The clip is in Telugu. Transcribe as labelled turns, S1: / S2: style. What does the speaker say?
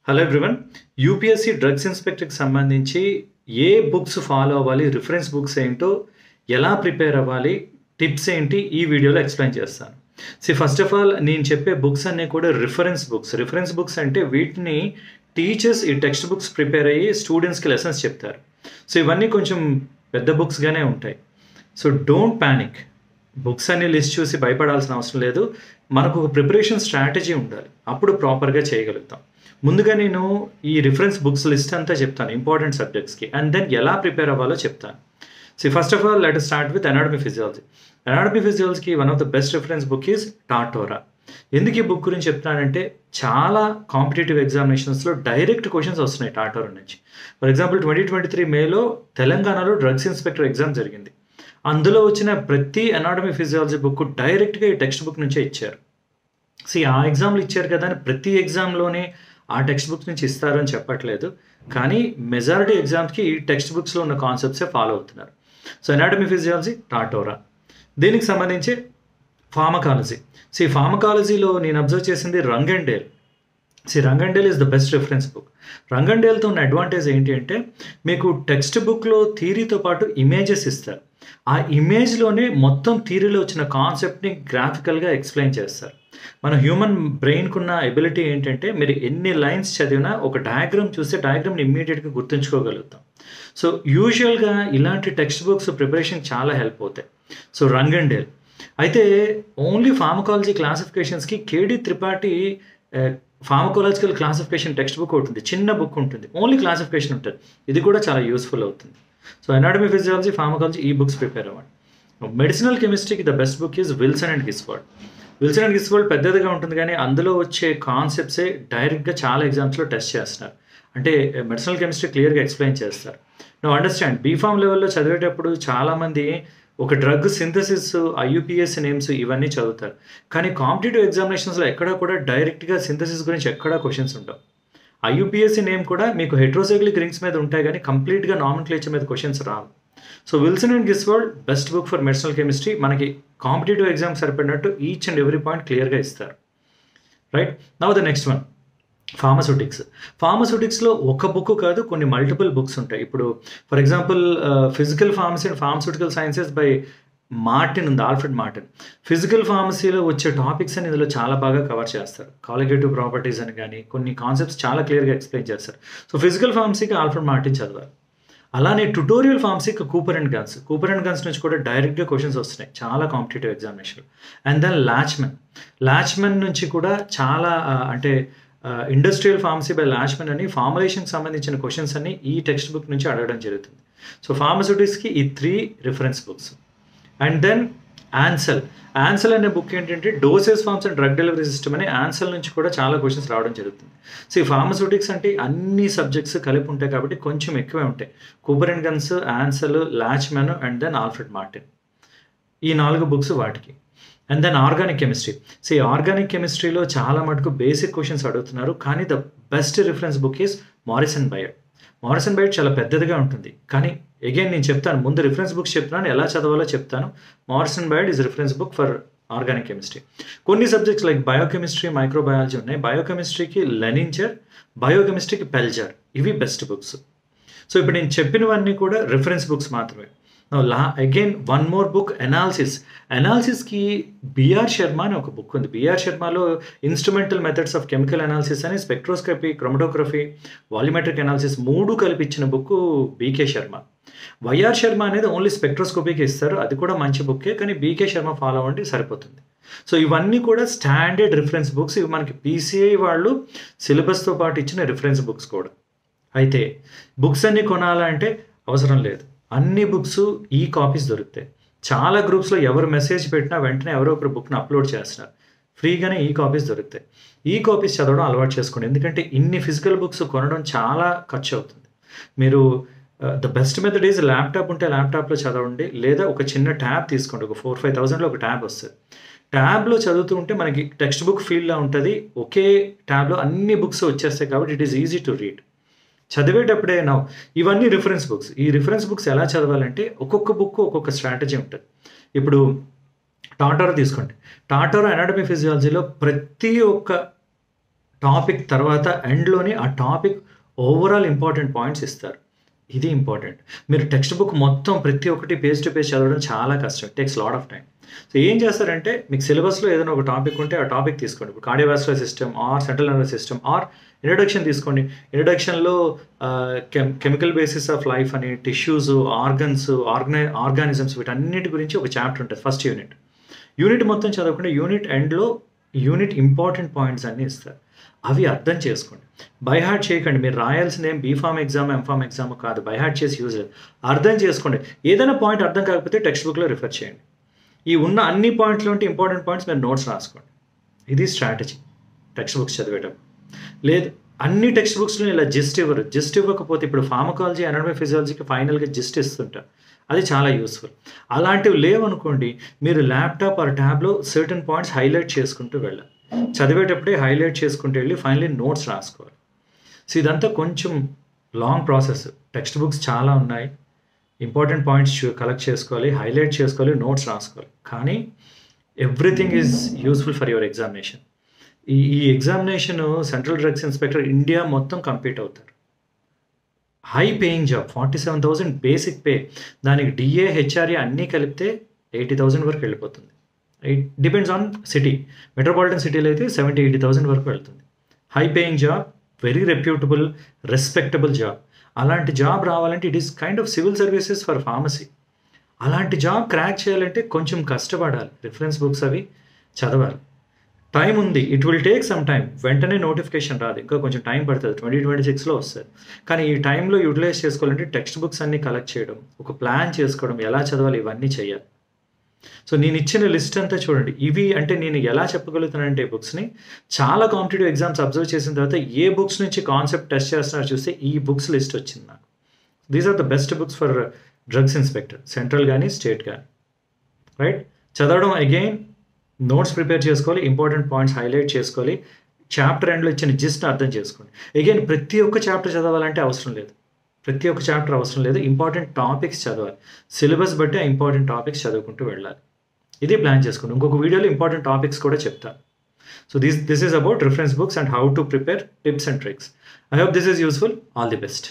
S1: Hello everyone. యూపీఎస్సీ డ్రగ్స్ ఇన్స్పెక్టర్కి సంబంధించి ఏ బుక్స్ ఫాలో అవ్వాలి, రిఫరెన్స్ బుక్స్ ఏంటో, ఎలా ప్రిపేర్ అవ్వాలి, టిప్స్ ఏంటి ఈ వీడియోలో ఎక్స్ప్లెయిన్ చేస్తాను. ఫస్ట్ ఆఫ్ ఆల్ నేను చెప్పే బుక్స్ అన్నీ కూడా రిఫరెన్స్ బుక్స్. రిఫరెన్స్ బుక్స్ అంటే వీటిని టీచర్స్ ఈ టెక్స్ట్ బుక్స్ ప్రిపేర్ అయ్యి స్టూడెంట్స్కి లెసన్స్ చెప్తారు. ఇవన్నీ కొంచెం పెద్ద బుక్స్గానే ఉంటాయి. Don't panic. బుక్స్ అన్ని లిస్ట్ చూసి భయపడాల్సిన అవసరం లేదు. మనకు ఒక ప్రిపరేషన్ స్ట్రాటజీ ఉండాలి, అప్పుడు ప్రాపర్గా చేయగలుగుతాం. ముందుగా నేను ఈ రిఫరెన్స్ బుక్స్ లిస్ట్ అంతా చెప్తాను ఇంపార్టెంట్ సబ్జెక్ట్స్కి, అండ్ దెన్ ఎలా ప్రిపేర్ అవ్వాలో చెప్తాను. First of all let start with anatomy physiology. Anatomy ఫిజియాలజీకి one of the best reference book is Tortora. ఎందుకు ఈ బుక్ గురించి చెప్తానంటే చాలా కాంపిటేటివ్ ఎగ్జామినేషన్స్లో డైరెక్ట్ క్వశ్చన్స్ వస్తున్నాయి టాటోరా నుంచి. ఫర్ ఎగ్జాంపుల్ 2023 మేలో తెలంగాణలో డ్రగ్స్ ఇన్స్పెక్టర్ ఎగ్జామ్ జరిగింది. అందులో వచ్చిన ప్రతి అనాటమీ ఫిజియాలజీ బుక్ డైరెక్ట్గా ఈ టెక్స్ట్ బుక్ నుంచే ఇచ్చారు. ఆ ఎగ్జామ్లు ఇచ్చారు కదా అని ప్రతి ఎగ్జామ్లోనే ఆ టెక్స్ట్ బుక్స్ నుంచి ఇస్తారు అని చెప్పట్లేదు, కానీ మెజారిటీ ఎగ్జామ్స్కి ఈ టెక్స్ట్ బుక్స్లో ఉన్న కాన్సెప్ట్సే ఫాలో అవుతున్నారు. Anatomy physiology Tortora. దీనికి సంబంధించి ఫార్మకాలజీ. ఫార్మకాలజీలో నేను అబ్జర్వ్ చేసింది Rang and Dale. Rang and Dale is the best reference book. Rang and డేల్తో ఉన్న అడ్వాంటేజ్ ఏంటి అంటే మీకు టెక్స్ట్ బుక్లో థియరీతో పాటు ఇమేజెస్ ఇస్తారు. ఆ ఇమేజ్లోనే మొత్తం థియరీలో వచ్చిన కాన్సెప్ట్ని గ్రాఫికల్గా ఎక్స్ప్లెయిన్ చేస్తారు. మన హ్యూమన్ బ్రెయిన్కున్న ఎబిలిటీ ఏంటంటే మీరు ఎన్ని లైన్స్ చదివినా ఒక డయాగ్రామ్ చూస్తే డయాగ్రామ్ని ఇమ్మీడియట్గా గుర్తుంచుకోగలుగుతాం. యూజువల్గా ఇలాంటి టెక్స్ట్ బుక్స్ ప్రిపరేషన్ చాలా హెల్ప్ అవుతాయి. Rang and Dale. అయితే ఓన్లీ ఫార్మకాలజీ క్లాసిఫికేషన్స్కి KD Tripathi pharmacological classification text book ఉంటుంది, చిన్న బుక్ ఉంటుంది, ఓన్లీ క్లాసిఫికేషన్ ఉంటుంది. ఇది కూడా చాలా యూస్ఫుల్ అవుతుంది. అనాటమీ ఫిజియాలజీ, ఫార్మకాలజీ ఈ బుక్స్ ప్రిపేర్ అవ్వండి. మెడిసినల్ కెమిస్ట్రీకి the best book is Wilson and Gisvold. Wilson and Gisvold పెద్దదిగా ఉంటుంది, కానీ అందులో వచ్చే కాన్సెప్ట్సే డైరెక్ట్గా చాలా ఎగ్జామ్స్లో టెస్ట్ చేస్తున్నారు. అంటే మెడిసినల్ కెమిస్ట్రీ క్లియర్గా ఎక్స్ప్లెయిన్ చేస్తారు. నువ్వు అండర్స్టాండ్. బీఫామ్ లెవెల్లో చదివేటప్పుడు చాలామంది ఒక డ్రగ్ సింథసిస్, ఐయుపిఎస్ నేమ్స్ ఇవన్నీ చదువుతారు, కానీ కాంపిటేటివ్ ఎగ్జామినేషన్స్లో ఎక్కడా కూడా డైరెక్ట్గా సింథసిస్ గురించి ఎక్కడా క్వశ్చన్స్ ఉండవు. ఐయుపిఎస్సి నేమ్ కూడా మీకు హెట్రోసైక్లిక్ రింగ్స్ మీద ఉంటాయి, కానీ కంప్లీట్గా నామెన్క్లేచర్ మీద క్వశ్చన్స్ రావు. Wilson and Gisvold best book for medicinal chemistry. మనకి కాంపిటేటివ్ ఎగ్జామ్స్ సరిపడినట్టు ఈచ్ అండ్ ఎవ్రీ పాయింట్ క్లియర్గా ఇస్తారు. Right. Now the next one, pharmaceutics. ఫార్మస్యూటిక్స్లో ఒక బుక్ కాదు, కొన్ని మల్టిపుల్ బుక్స్ ఉంటాయి. ఇప్పుడు for example physical pharmacy and pharmaceutical sciences by Martin ఉంది, ఆల్ఫ్రెడ్ మార్టిన్. ఫిజికల్ ఫార్మసీలో వచ్చే టాపిక్స్ అని ఇందులో చాలా బాగా కవర్ చేస్తారు. కాలిగేటివ్ ప్రాపర్టీస్ అని కానీ కొన్ని కాన్సెప్ట్స్ చాలా క్లియర్గా ఎక్స్ప్లెయిన్ చేస్తారు. ఫిజికల్ ఫార్మసీకి ఆల్ఫ్రెడ్ మార్టిన్ చదవాలి. అలానే ట్యుటోరియల్ ఫార్మసీకి Cooper and Gunn's. Cooper and Gunn's నుంచి కూడా డైరెక్ట్గా క్వశ్చన్స్ వస్తున్నాయి చాలా competitive examination. And then Lachman నుంచి కూడా చాలా అంటే ఇండస్ట్రియల్ ఫార్మసీ బై లాచ్మెన్ అని ఫార్ములేషన్కి సంబంధించిన క్వశ్చన్స్ అన్ని ఈ టెక్స్ట్ బుక్ నుంచి అడగడం జరుగుతుంది. ఫార్మస్యూటిక్స్కి ఈ 3 reference books. And then Ansel అనే బుక్ ఏంటంటే dosage forms and drug delivery system అని ఆన్సెల్ నుంచి కూడా చాలా క్వశ్చన్స్ రావడం జరుగుతుంది. ఫార్మస్యూటిక్స్ అంటే అన్ని సబ్జెక్ట్స్ కలిపి ఉంటాయి కాబట్టి కొంచెం ఎక్కువే ఉంటాయి. Cooper and Gunn's, Ansel, Lachman and then Alfred Martin, ఈ 4 బుక్స్ వాటికి. And then organic chemistry. Organic కెమిస్ట్రీలో చాలా మటుకు బేసిక్ క్వశ్చన్స్ అడుగుతున్నారు, కానీ the best reference book is Morrison Boyd. Morrison Boyd చాలా పెద్దదిగా ఉంటుంది, కానీ అగైన్ నేను చెప్తాను, ముందు రిఫరెన్స్ బుక్స్ చెప్తున్నాను, ఎలా చదవాలో చెప్తాను. Morrison Boyd is reference book for organic chemistry. కొన్ని సబ్జెక్ట్స్ లైక్ బయోకెమిస్ట్రీ, మైక్రోబయాలజీ ఉన్నాయి. బయోకెమిస్ట్రీకి లెనింజర్, బయోకెమిస్ట్రీకి పెల్జర్, ఇవి బెస్ట్ బుక్స్. ఇప్పుడు నేను చెప్పినవన్నీ కూడా రిఫరెన్స్ బుక్స్ మాత్రమే. అగైన్ వన్ మోర్ బుక్, అనాలిసిస్కి బిఆర్ శర్మ అని ఒక బుక్ ఉంది. బిఆర్ శర్మలో instrumental methods of chemical analysis అని స్పెక్ట్రోస్కోపీ, క్రోమటోగ్రఫీ, వాల్యూమెట్రిక్ అనాలిసిస్ 3 కలిపి ఇచ్చిన book BK Sharma. YR Sharma అనేది ఓన్లీ స్పెక్ట్రోస్కోపీకి ఇస్తారు, అది కూడా మంచి బుక్కే, కానీ బీకే శర్మ ఫాలో అవ్వండి సరిపోతుంది. ఇవన్నీ కూడా స్టాండర్డ్ రిఫరెన్స్ బుక్స్. ఇవి మనకి పీసీఐ వాళ్ళు సిలబస్తో పాటు ఇచ్చిన రిఫరెన్స్ బుక్స్ కూడా. అయితే బుక్స్ అన్నీ కొనాలంటే అవసరం లేదు, అన్ని బుక్స్ ఈ కాపీస్ దొరుకుతాయి. చాలా గ్రూప్స్లో ఎవరు మెసేజ్ పెట్టినా వెంటనే ఎవరో ఒకరు బుక్ని అప్లోడ్ చేస్తున్నారు, ఫ్రీగానే ఈ కాపీస్ దొరుకుతాయి. ఈ కాపీస్ చదవడం అలవాటు చేసుకోండి, ఎందుకంటే ఇన్ని ఫిజికల్ బుక్స్ కొనడం చాలా ఖర్చు అవుతుంది. మీరు the best method is laptop ఉంటే ల్యాప్టాప్లో చదవండి, లేదా ఒక చిన్న ట్యాబ్ తీసుకోండి. ఒక 4-5,000లో ఒక ట్యాబ్ వస్తుంది. ట్యాబ్లో చదువుతూ ఉంటే మనకి టెక్స్ట్ బుక్ ఫీల్డ్లా ఉంటుంది. ఒకే ట్యాబ్లో అన్ని బుక్స్ వచ్చేస్తాయి కాబట్టి it is easy to read. చదివేటప్పుడే ఇవన్నీ రిఫరెన్స్ బుక్స్. ఈ రిఫరెన్స్ బుక్స్ ఎలా చదవాలంటే ఒక్కొక్క బుక్ ఒక్కొక్క స్ట్రాటజీ ఉంటుంది. ఇప్పుడు టాటోరా తీసుకోండి. టాటోరా అనాటమీ ఫిజియాలజీలో ప్రతి ఒక్క టాపిక్ తర్వాత ఎండ్‌లోని ఆ టాపిక్ ఓవరాల్ ఇంపార్టెంట్ పాయింట్స్ ఇస్తారు. ఇది ఇంపార్టెంట్. మీరు టెక్స్ట్ బుక్ మొత్తం ప్రతి ఒక్కటి పేజ్ టు పేజ్ చదవడం చాలా కష్టం. It takes lot of time. So ఏం చేస్తారంటే మీకు సిలబస్‌లో ఏదైనా ఒక టాపిక్ ఉంటే ఆ టాపిక్ తీసుకోండి. ఇప్పుడు cardiovascular system or central nervous system or introduction తీసుకోండి. ఇంట్రడక్షన్‌లో కెమికల్ బేసిస్ ఆఫ్ లైఫ్ అని, టిష్యూస్, ఆర్గన్స్, ఆర్గానిజమ్స్ వీటన్నిటి గురించి ఒక చాప్టర్ ఉంటుంది ఫస్ట్ యూనిట్. యూనిట్ మొత్తం చదవకుండా యూనిట్ ఎండ్‌లో యూనిట్ ఇంపార్టెంట్ పాయింట్స్ అన్నీ ఇస్తారు. అవి అర్థం చేసుకోండి. బై హార్ట్ చేయకండి. మీరు రాయాల్సింది ఏం బీఫార్మ్ ఎగ్జామ్, ఎంఫార్మ్ ఎగ్జామ్ కాదు. బై హార్ట్ చేసి యూజ్ లేదు. అర్థం చేసుకోండి. ఏదైనా పాయింట్ అర్థం కాకపోతే టెక్స్ట్ బుక్‌లో రిఫర్ చేయండి. ఈ ఉన్న అన్ని పాయింట్స్‌లో ఉంటే ఇంపార్టెంట్ పాయింట్స్ మీరు నోట్స్ రాసుకోండి. ఇది స్ట్రాటజీ టెక్స్ట్ బుక్స్ చదివేటప్పుడు. లేదు అన్ని టెక్స్ట్ బుక్స్‌లో ఇలా జిస్ట్ ఇవ్వరు. జిస్ట్ ఇవ్వకపోతే ఇప్పుడు ఫార్మకాలజీ, అనాటమీ, ఫిజియాలజీకి ఫైనల్‌గా జిస్ట్ ఇస్తుంటారు. అది చాలా యూస్ఫుల్. అలాంటివి లేవనుకోండి మీరు ల్యాప్‌టాప్ ఆర్ ట్యాబ్‌లో సర్టెన్ పాయింట్స్ హైలైట్ చేసుకుంటూ వెళ్ళాలి. చదివేటప్పుడే హైలైట్ చేసుకుంటూ వెళ్ళి ఫైనల్లీ నోట్స్ రాసుకోవాలి. సో ఇదంతా కొంచెం లాంగ్ ప్రాసెస్. టెక్స్ట్ బుక్స్ చాలా ఉన్నాయి. ఇంపార్టెంట్ పాయింట్స్ కలెక్ట్ చేసుకోవాలి, హైలైట్ చేసుకోవాలి, నోట్స్ రాసుకోవాలి. కానీ everything is useful for your examination. ఈ examination central drugs inspector India మొత్తం కంపీట్ అవుతారు. High paying job 47,000 basic pay. దానికి డిఏ, హెచ్ఆర్ఏ అన్నీ కలిపితే 80,000 వరకు వెళ్ళిపోతుంది. It depends on city. Metropolitan సిటీలో అయితే 70,000-80,000 వరకు వెళ్తుంది. High paying job, very reputable, respectable job. అలాంటి జాబ్ రావాలంటే it is kind of civil services for pharmacy. అలాంటి జాబ్ క్రాక్ చేయాలంటే కొంచెం కష్టపడాలి. రిఫరెన్స్ బుక్స్ అవి చదవాలి. టైం ఉంది. It will take some time. వెంటనే నోటిఫికేషన్ రాదు. ఇంకా కొంచెం టైం పడుతుంది. 2026లో వస్తుంది. కానీ ఈ టైంలో యూటిలైజ్ చేసుకోవాలంటే టెక్స్ట్ బుక్స్ అన్నీ కలెక్ట్ చేయడం, ఒక ప్లాన్ చేసుకోవడం, ఎలా చదవాలి ఇవన్నీ చేయాలి. సో నేను ఇచ్చిన లిస్ట్ అంతా చూడండి. ఇవి అంటే నేను ఎలా చెప్పగలుగుతానంటే బుక్స్ని చాలా కాంపిటేటివ్ ఎగ్జామ్స్ అబ్జర్వ్ చేసిన తర్వాత ఏ బుక్స్ నుంచి కాన్సెప్ట్ టెస్ట్ చేస్తున్నారో చూస్తే ఈ బుక్స్ లిస్ట్ వచ్చింది నాకు. These are the best books for drugs inspector, central కానీ స్టేట్ కానీ. రైట్, చదవడం అగైన్ నోట్స్ ప్రిపేర్ చేసుకోవాలి, ఇంపార్టెంట్ పాయింట్స్ హైలైట్ చేసుకోవాలి, చాప్టర్ ఎండ్లో ఇచ్చిన జిస్ట్ని అర్థం చేసుకోండి. అగైన్ ప్రతి ఒక్క చాప్టర్ చదవాలంటే అవసరం లేదు. ప్రతి ఒక్క చాప్టర్ అవసరం లేదు. ఇంపార్టెంట్ టాపిక్స్ చదవాలి. సిలబస్ బట్టి ఆ ఇంపార్టెంట్ టాపిక్స్ చదువుకుంటూ వెళ్ళాలి. ఇది ప్లాన్ చేసుకోండి. ఇంకొక వీడియోలో ఇంపార్టెంట్ టాపిక్స్ కూడా చెప్తాను. So this is about reference books and how to prepare tips and tricks. I hope this is useful. All the best.